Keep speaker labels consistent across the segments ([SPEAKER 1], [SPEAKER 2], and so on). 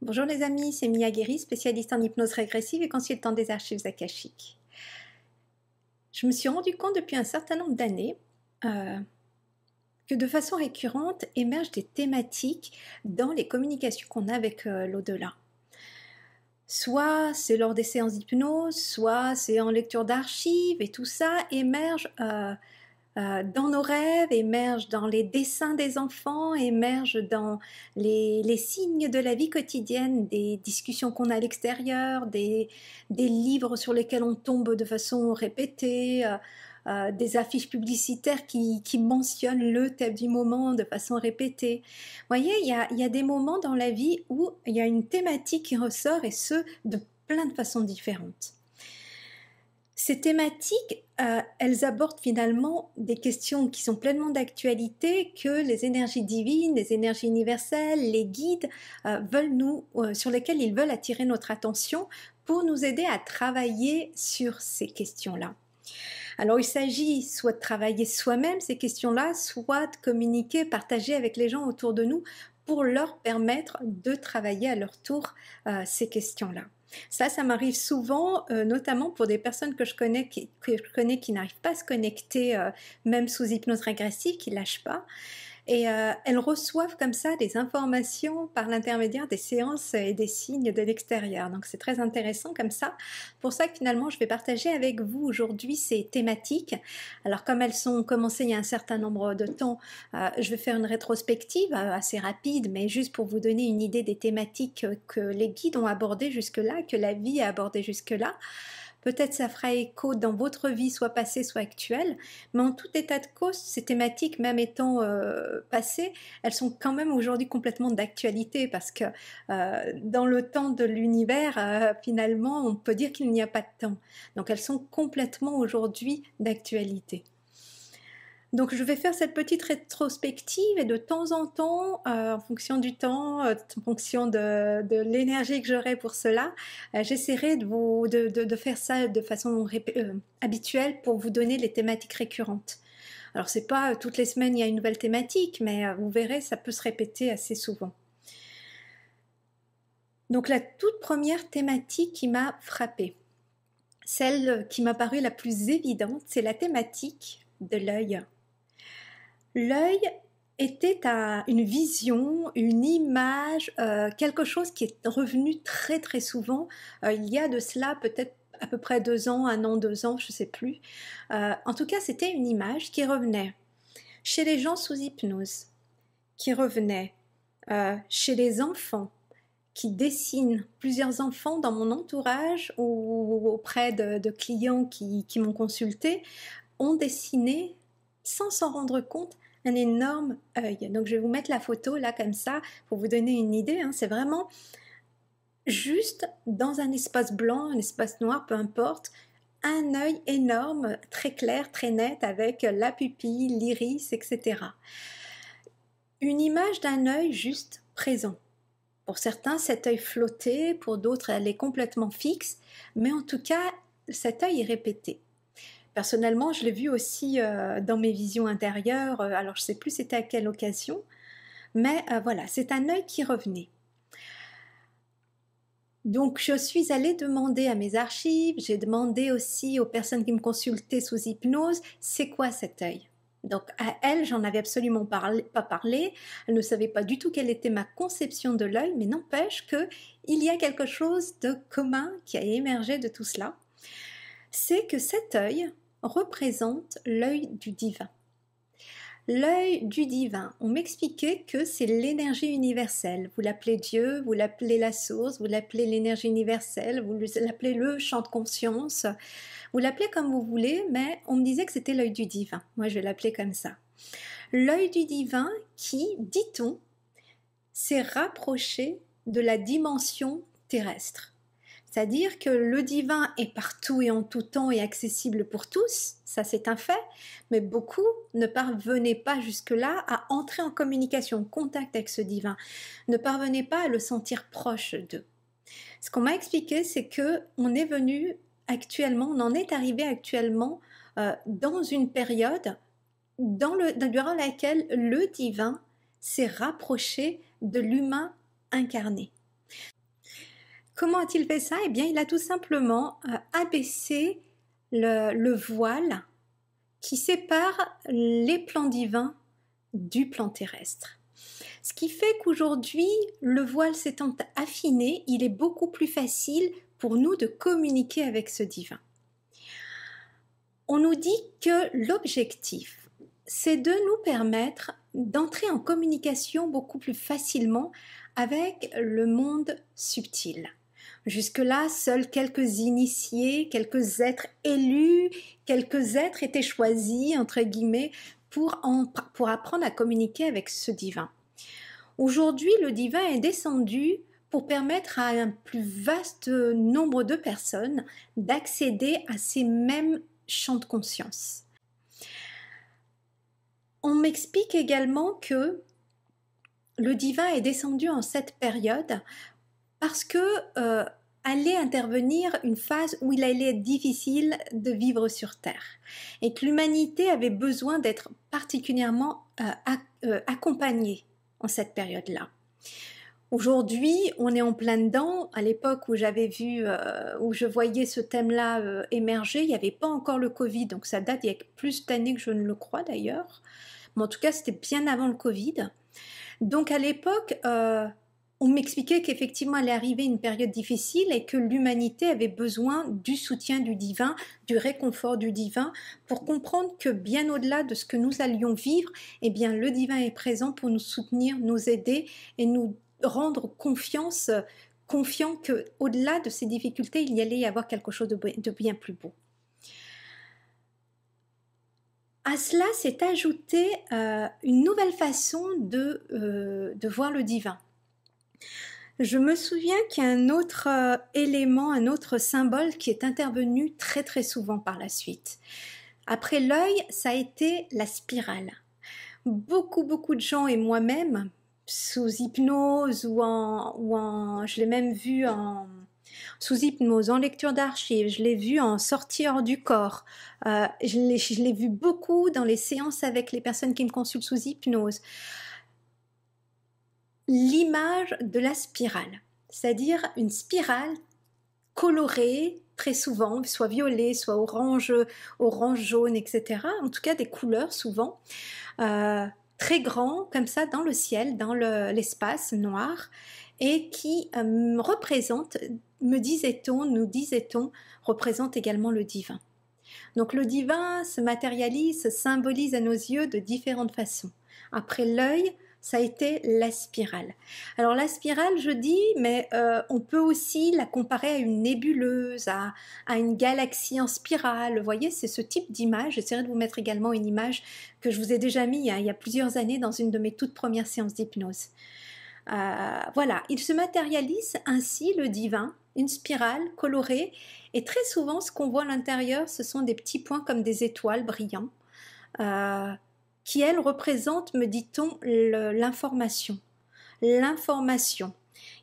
[SPEAKER 1] Bonjour les amis, c'est Mia Guéry, spécialiste en hypnose régressive et consultante des archives akashiques. Je me suis rendu compte depuis un certain nombre d'années que de façon récurrente émergent des thématiques dans les communications qu'on a avec l'au-delà. Soit c'est lors des séances d'hypnose, soit c'est en lecture d'archives et tout ça émerge dans nos rêves, émerge dans les dessins des enfants, émerge dans les signes de la vie quotidienne, des discussions qu'on a à l'extérieur, des livres sur lesquels on tombe de façon répétée, des affiches publicitaires qui mentionnent le thème du moment de façon répétée. Vous voyez, il y a des moments dans la vie où il y a une thématique qui ressort et ce, de plein de façons différentes. Ces thématiques, elles abordent finalement des questions qui sont pleinement d'actualité, que les énergies divines, les énergies universelles, les guides sur lesquels ils veulent attirer notre attention pour nous aider à travailler sur ces questions-là. Alors il s'agit soit de travailler soi-même ces questions-là, soit de communiquer, partager avec les gens autour de nous pour leur permettre de travailler à leur tour ces questions-là. Ça m'arrive souvent, notamment pour des personnes que je connais qui n'arrivent pas à se connecter, même sous hypnose régressive, qui ne lâchent pas. Et elles reçoivent comme ça des informations par l'intermédiaire des séances et des signes de l'extérieur. Donc c'est très intéressant comme ça. Pour ça que finalement je vais partager avec vous aujourd'hui ces thématiques. Alors comme elles sont commencées il y a un certain nombre de temps, je vais faire une rétrospective assez rapide, mais juste pour vous donner une idée des thématiques que les guides ont abordées jusque-là, que la vie a abordées jusque-là. Peut-être ça fera écho dans votre vie, soit passée, soit actuelle, mais en tout état de cause, ces thématiques, même étant passées, elles sont quand même aujourd'hui complètement d'actualité, parce que dans le temps de l'univers, finalement, on peut dire qu'il n'y a pas de temps. Donc elles sont complètement aujourd'hui d'actualité. Donc je vais faire cette petite rétrospective et de temps en temps, en fonction du temps, en fonction de l'énergie que j'aurai pour cela, j'essaierai de faire ça de façon habituelle pour vous donner les thématiques récurrentes. Alors c'est pas toutes les semaines il y a une nouvelle thématique, mais vous verrez, ça peut se répéter assez souvent. Donc la toute première thématique qui m'a frappée, celle qui m'a paru la plus évidente, c'est la thématique de l'œil. L'œil était une vision, une image, quelque chose qui est revenu très très souvent. Il y a de cela peut-être à peu près 2 ans, 1 an, 2 ans, je ne sais plus. En tout cas, c'était une image qui revenait chez les gens sous hypnose, qui revenait chez les enfants, qui dessinent, plusieurs enfants dans mon entourage ou auprès de clients qui m'ont consulté, ont dessiné, sans s'en rendre compte, un énorme œil. Donc je vais vous mettre la photo là comme ça pour vous donner une idée. C'est vraiment juste dans un espace blanc, un espace noir, peu importe, un œil énorme, très clair, très net, avec la pupille, l'iris, etc. Une image d'un œil juste présent. Pour certains, cet œil flottait, pour d'autres, elle est complètement fixe, mais en tout cas, cet œil est répété. Personnellement, je l'ai vu aussi dans mes visions intérieures, alors je ne sais plus c'était à quelle occasion, mais voilà, c'est un œil qui revenait. Donc je suis allée demander à mes archives, j'ai demandé aussi aux personnes qui me consultaient sous hypnose, c'est quoi cet œil? Donc à elle, j'en avais absolument pas parlé, elle ne savait pas du tout quelle était ma conception de l'œil, mais n'empêche qu'il y a quelque chose de commun qui a émergé de tout cela, c'est que cet œil représente l'œil du divin. L'œil du divin, on m'expliquait que c'est l'énergie universelle. Vous l'appelez Dieu, vous l'appelez la source, vous l'appelez l'énergie universelle, vous l'appelez le champ de conscience, vous l'appelez comme vous voulez, mais on me disait que c'était l'œil du divin. Moi, je vais l'appeler comme ça. L'œil du divin qui, dit-on, s'est rapproché de la dimension terrestre. C'est-à-dire que le divin est partout et en tout temps et accessible pour tous, ça c'est un fait, mais beaucoup ne parvenaient pas jusque-là à entrer en communication, en contact avec ce divin, ne parvenaient pas à le sentir proche d'eux. Ce qu'on m'a expliqué, c'est que on en est arrivé actuellement dans une période durant laquelle le divin s'est rapproché de l'humain incarné. Comment a-t-il fait ça? Eh bien, il a tout simplement abaissé le voile qui sépare les plans divins du plan terrestre. Ce qui fait qu'aujourd'hui, le voile s'étant affiné, il est beaucoup plus facile pour nous de communiquer avec ce divin. On nous dit que l'objectif, c'est de nous permettre d'entrer en communication beaucoup plus facilement avec le monde subtil. Jusque-là, seuls quelques initiés, quelques êtres élus, quelques êtres étaient choisis, entre guillemets, pour apprendre à communiquer avec ce divin. Aujourd'hui, le divin est descendu pour permettre à un plus vaste nombre de personnes d'accéder à ces mêmes champs de conscience. On m'explique également que le divin est descendu en cette période parce que allait intervenir une phase où il allait être difficile de vivre sur Terre et que l'humanité avait besoin d'être particulièrement accompagnée en cette période-là. Aujourd'hui, on est en plein dedans. À l'époque où j'avais vu, où je voyais ce thème-là émerger, il n'y avait pas encore le Covid, donc ça date il y a plus d'années que je ne le crois d'ailleurs. Mais en tout cas, c'était bien avant le Covid. Donc à l'époque, on m'expliquait qu'effectivement allait arriver une période difficile et que l'humanité avait besoin du soutien du divin, du réconfort du divin, pour comprendre que bien au-delà de ce que nous allions vivre, eh bien le divin est présent pour nous soutenir, nous aider et nous rendre confiants qu'au-delà de ces difficultés, il y allait y avoir quelque chose de bien plus beau. À cela s'est ajoutée une nouvelle façon de voir le divin. Je me souviens qu'il y a un autre élément, un autre symbole qui est intervenu très très souvent par la suite. Après l'œil, ça a été la spirale. Beaucoup de gens et moi-même, sous hypnose je l'ai même vu sous hypnose, en lecture d'archives, je l'ai vu en sortie hors du corps, je l'ai vu beaucoup dans les séances avec les personnes qui me consultent sous hypnose. L'image de la spirale, c'est-à-dire une spirale colorée très souvent, soit violet, soit orange, jaune, etc. En tout cas des couleurs souvent, très grand comme ça dans le ciel, dans l'espace noir, et qui représente, nous disait-on, représente également le divin. Donc le divin se matérialise, se symbolise à nos yeux de différentes façons. Après l'œil, ça a été la spirale. Alors la spirale, je dis, mais on peut aussi la comparer à une nébuleuse, à une galaxie en spirale. Vous voyez, c'est ce type d'image. J'essaierai de vous mettre également une image que je vous ai déjà mise il y a plusieurs années dans une de mes toutes premières séances d'hypnose. Voilà, il se matérialise ainsi, le divin, une spirale colorée, et très souvent ce qu'on voit à l'intérieur, ce sont des petits points comme des étoiles brillants, qui, elles, représentent, me dit-on, l'information. L'information.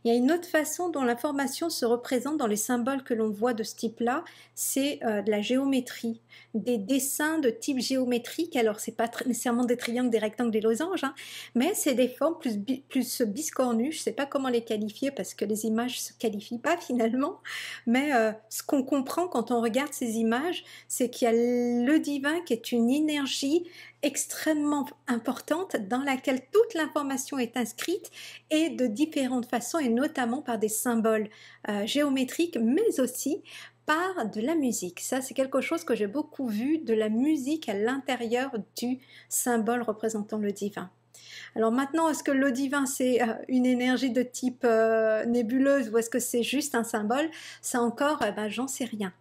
[SPEAKER 1] Il y a une autre façon dont l'information se représente dans les symboles que l'on voit de ce type-là, c'est de la géométrie, des dessins de type géométrique. Alors, ce n'est pas nécessairement des triangles, des rectangles, des losanges, hein, mais c'est des formes plus biscornues. Je ne sais pas comment les qualifier parce que les images ne se qualifient pas finalement, mais ce qu'on comprend quand on regarde ces images, c'est qu'il y a le divin qui est une énergie extrêmement importante dans laquelle toute l'information est inscrite et de différentes façons et notamment par des symboles géométriques mais aussi par de la musique. Ça c'est quelque chose que j'ai beaucoup vu, de la musique à l'intérieur du symbole représentant le divin. Alors maintenant, est-ce que le divin c'est une énergie de type nébuleuse ou est-ce que c'est juste un symbole? Ça encore, j'en sais rien.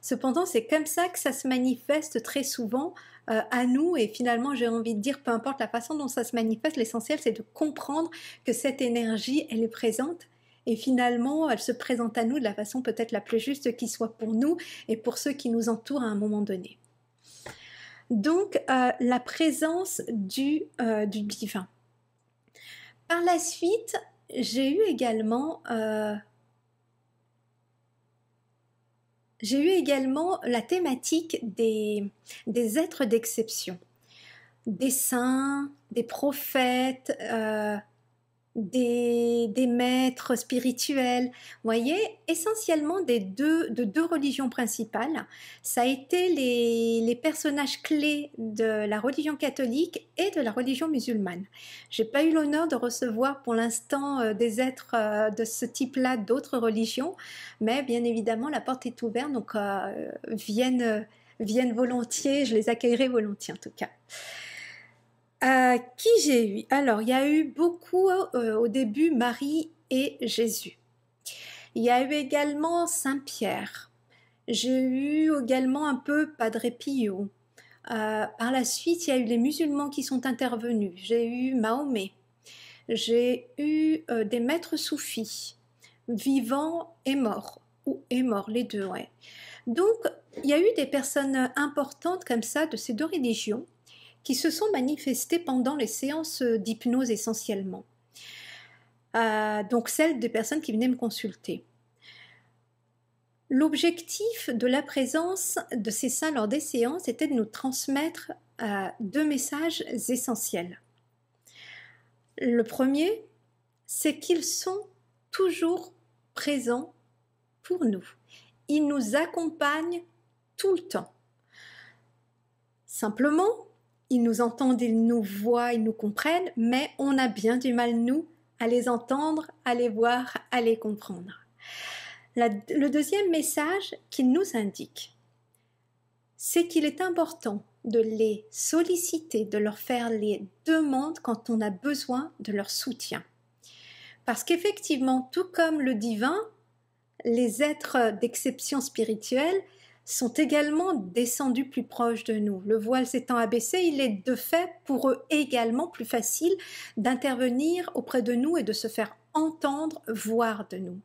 [SPEAKER 1] Cependant, c'est comme ça que ça se manifeste très souvent à nous et finalement, j'ai envie de dire, peu importe la façon dont ça se manifeste, l'essentiel c'est de comprendre que cette énergie, elle est présente et finalement, elle se présente à nous de la façon peut-être la plus juste qui soit pour nous et pour ceux qui nous entourent à un moment donné. Donc, la présence du divin. Par la suite, j'ai eu également la thématique des êtres d'exception, des saints, des prophètes, des maîtres spirituels, vous voyez, essentiellement de deux religions principales. Ça a été les personnages clés de la religion catholique et de la religion musulmane. J'ai pas eu l'honneur de recevoir pour l'instant des êtres de ce type-là d'autres religions, mais bien évidemment la porte est ouverte, donc viennent volontiers, je les accueillerai volontiers en tout cas. Qui j'ai eu? Alors, il y a eu beaucoup au début Marie et Jésus. Il y a eu également Saint-Pierre. J'ai eu également un peu Padre Pio. Par la suite, il y a eu les musulmans qui sont intervenus. J'ai eu Mahomet. J'ai eu des maîtres soufis, vivants et morts, ou et morts, les deux, ouais. Donc, il y a eu des personnes importantes comme ça de ces deux religions qui se sont manifestées pendant les séances d'hypnose essentiellement. Donc celles des personnes qui venaient me consulter. L'objectif de la présence de ces saints lors des séances était de nous transmettre deux messages essentiels. Le premier, c'est qu'ils sont toujours présents pour nous. Ils nous accompagnent tout le temps. Simplement, ils nous entendent, ils nous voient, ils nous comprennent, mais on a bien du mal, nous, à les entendre, à les voir, à les comprendre. Le deuxième message qu'il nous indique, c'est qu'il est important de les solliciter, de leur faire les demandes quand on a besoin de leur soutien. Parce qu'effectivement, tout comme le divin, les êtres d'exception spirituelle sont également descendus plus proches de nous. Le voile s'étant abaissé, il est de fait pour eux également plus facile d'intervenir auprès de nous et de se faire entendre, voir de nous.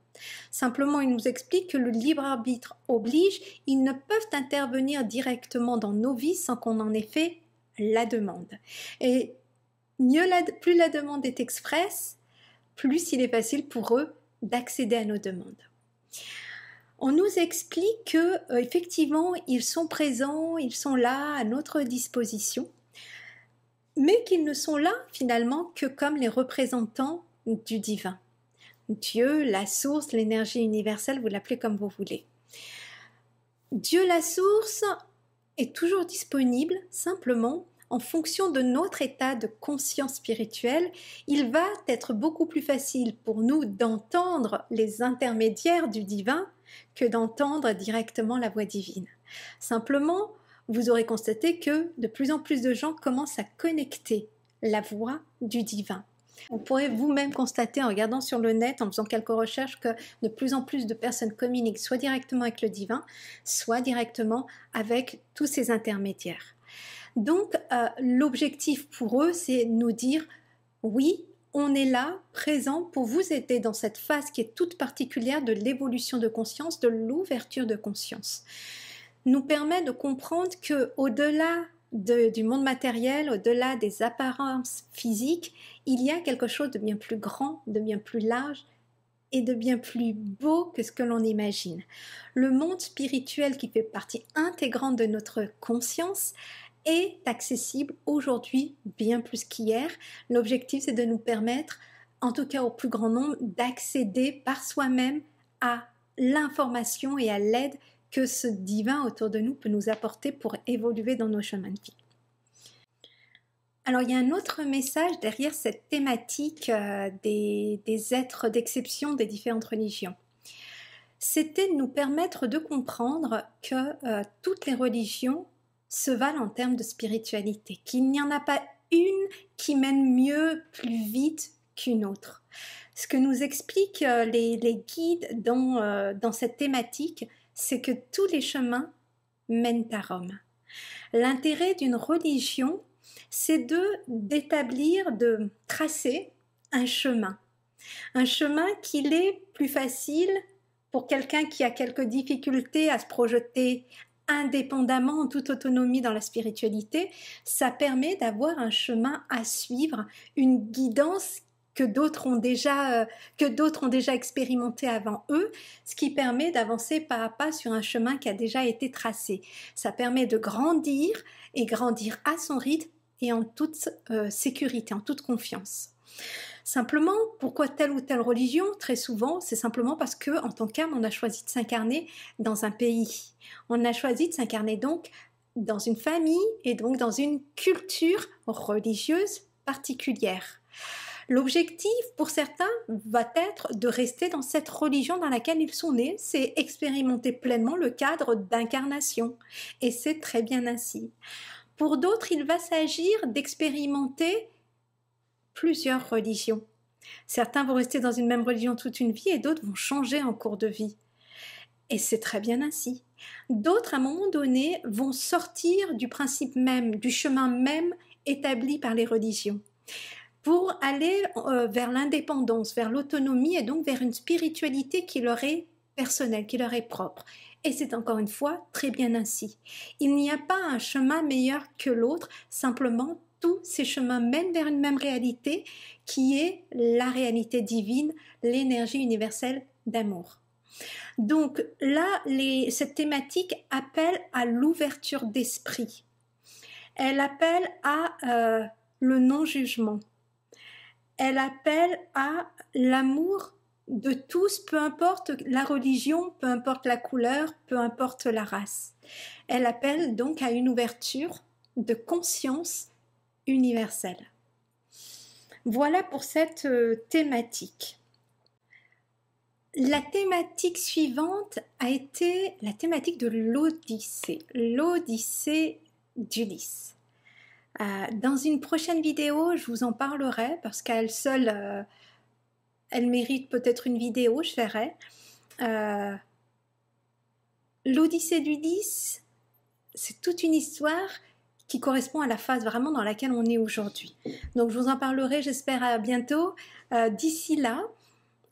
[SPEAKER 1] Simplement, il nous explique que le libre arbitre oblige, ils ne peuvent intervenir directement dans nos vies sans qu'on en ait fait la demande. Et plus la demande est expresse, plus il est facile pour eux d'accéder à nos demandes. On nous explique que effectivement ils sont présents, ils sont là à notre disposition, mais qu'ils ne sont là finalement que comme les représentants du divin. Dieu, la source, l'énergie universelle, vous l'appelez comme vous voulez. Dieu, la source, est toujours disponible, simplement en fonction de notre état de conscience spirituelle. Il va être beaucoup plus facile pour nous d'entendre les intermédiaires du divin que d'entendre directement la voix divine. Simplement, vous aurez constaté que de plus en plus de gens commencent à connecter la voix du divin. Vous pourrez vous-même constater en regardant sur le net, en faisant quelques recherches, que de plus en plus de personnes communiquent soit directement avec le divin, soit directement avec tous ces intermédiaires. Donc, l'objectif pour eux, c'est de nous dire « Oui, on est là, présent pour vous aider dans cette phase qui est toute particulière de l'évolution de conscience, de l'ouverture de conscience. » Nous permet de comprendre qu'au-delà du monde matériel, au-delà des apparences physiques, il y a quelque chose de bien plus grand, de bien plus large et de bien plus beau que ce que l'on imagine. Le monde spirituel qui fait partie intégrante de notre conscience est accessible aujourd'hui bien plus qu'hier. L'objectif, c'est de nous permettre, en tout cas au plus grand nombre, d'accéder par soi-même à l'information et à l'aide que ce divin autour de nous peut nous apporter pour évoluer dans nos chemins de vie. Alors, il y a un autre message derrière cette thématique des êtres d'exception des différentes religions. C'était de nous permettre de comprendre que toutes les religions se valent en termes de spiritualité, qu'il n'y en a pas une qui mène mieux, plus vite qu'une autre. Ce que nous expliquent les guides dans cette thématique, c'est que tous les chemins mènent à Rome. L'intérêt d'une religion, c'est d'établir, de tracer un chemin qu'il est plus facile pour quelqu'un qui a quelques difficultés à se projeter indépendamment, en toute autonomie dans la spiritualité. Ça permet d'avoir un chemin à suivre, une guidance que d'autres ont déjà expérimenté avant eux, ce qui permet d'avancer pas à pas sur un chemin qui a déjà été tracé. Ça permet de grandir et grandir à son rythme et en toute sécurité, en toute confiance. Simplement, pourquoi telle ou telle religion? Très souvent, c'est simplement parce que, en tant qu'âme, on a choisi de s'incarner dans un pays. On a choisi de s'incarner donc dans une famille et donc dans une culture religieuse particulière. L'objectif pour certains va être de rester dans cette religion dans laquelle ils sont nés, c'est expérimenter pleinement le cadre d'incarnation. Et c'est très bien ainsi. Pour d'autres, il va s'agir d'expérimenter plusieurs religions. Certains vont rester dans une même religion toute une vie et d'autres vont changer en cours de vie. Et c'est très bien ainsi. D'autres, à un moment donné, vont sortir du principe même, du chemin même établi par les religions, pour aller vers l'indépendance, vers l'autonomie et donc vers une spiritualité qui leur est personnelle, qui leur est propre. Et c'est encore une fois très bien ainsi. Il n'y a pas un chemin meilleur que l'autre, simplement tous ces chemins mènent vers une même réalité qui est la réalité divine, l'énergie universelle d'amour. Donc là, cette thématique appelle à l'ouverture d'esprit. Elle appelle à le non-jugement. Elle appelle à l'amour de tous, peu importe la religion, peu importe la couleur, peu importe la race. Elle appelle donc à une ouverture de conscience universelle. Voilà pour cette thématique. La thématique suivante a été la thématique de l'Odyssée, l'Odyssée d'Ulysse. Dans une prochaine vidéo, je vous en parlerai parce qu'à elle seule, elle mérite peut-être une vidéo, je verrai. L'Odyssée d'Ulysse, c'est toute une histoire qui correspond à la phase vraiment dans laquelle on est aujourd'hui. Donc je vous en parlerai, j'espère, à bientôt. D'ici là,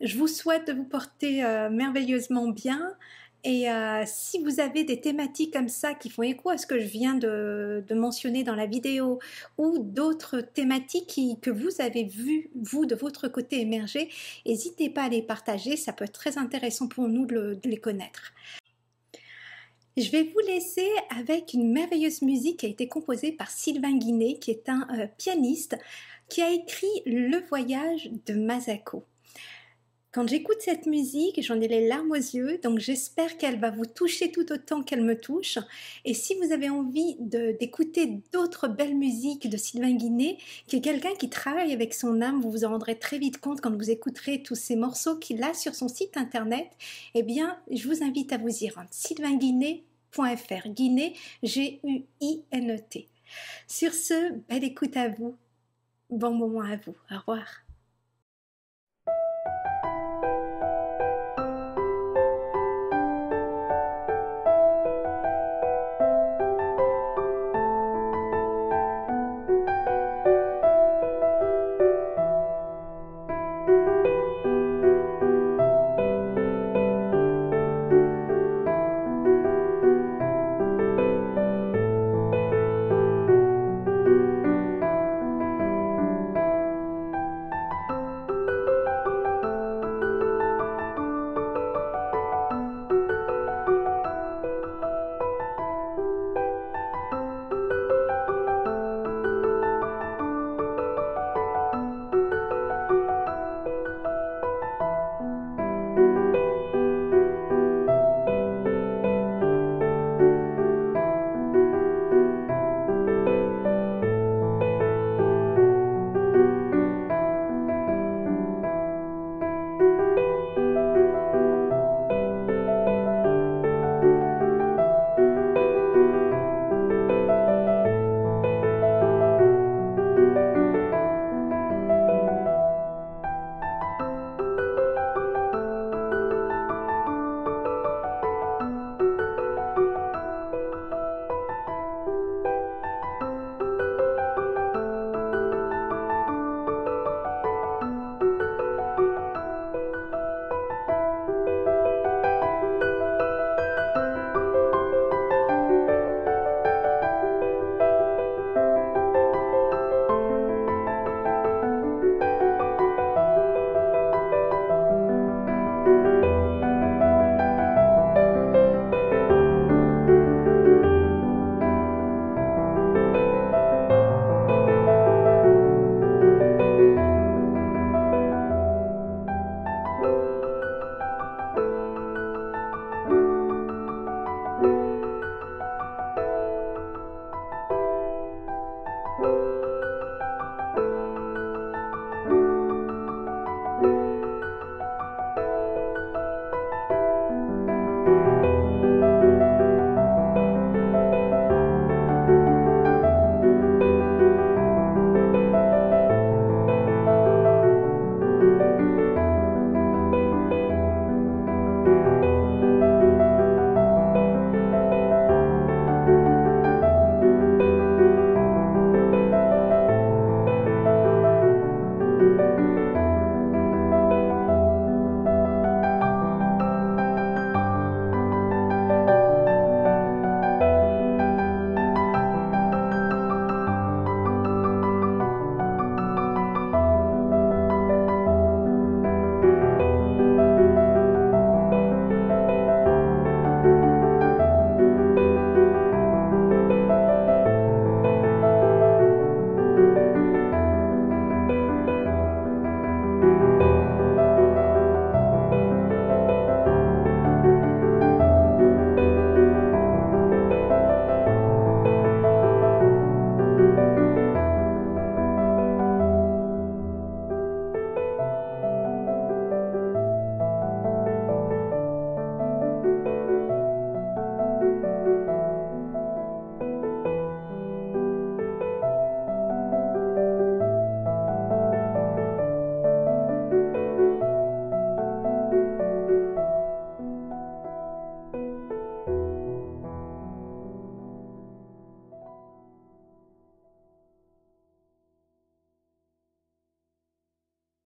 [SPEAKER 1] je vous souhaite de vous porter merveilleusement bien. Et si vous avez des thématiques comme ça qui font écho à ce que je viens de mentionner dans la vidéo ou d'autres thématiques que vous avez vues, vous, de votre côté émerger, n'hésitez pas à les partager, ça peut être très intéressant pour nous de les connaître. Je vais vous laisser avec une merveilleuse musique qui a été composée par Sylvain Guinet, qui est un pianiste qui a écrit Le Voyage de Masako. Quand j'écoute cette musique, j'en ai les larmes aux yeux, donc j'espère qu'elle va vous toucher tout autant qu'elle me touche. Et si vous avez envie d'écouter d'autres belles musiques de Sylvain Guinet, qui est quelqu'un qui travaille avec son âme, vous vous en rendrez très vite compte quand vous écouterez tous ces morceaux qu'il a sur son site internet, eh bien, je vous invite à vous y rendre. sylvainguinet.fr, Guinet, G-U-I-N-E-T. Sur ce, belle écoute à vous. Bon moment à vous. Au revoir.